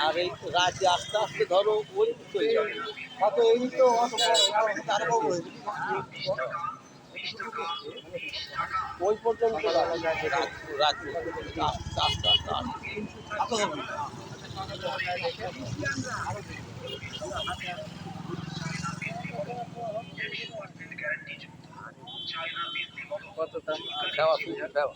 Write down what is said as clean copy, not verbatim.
আর এই রাজ্যে আস্তে আস্তে ধরো ওই কত এই তো ওই পর্যন্ত রাজ্য আস্তে আস্তে আস্তে আস্তে কত দাম দেওয়া দেওয়া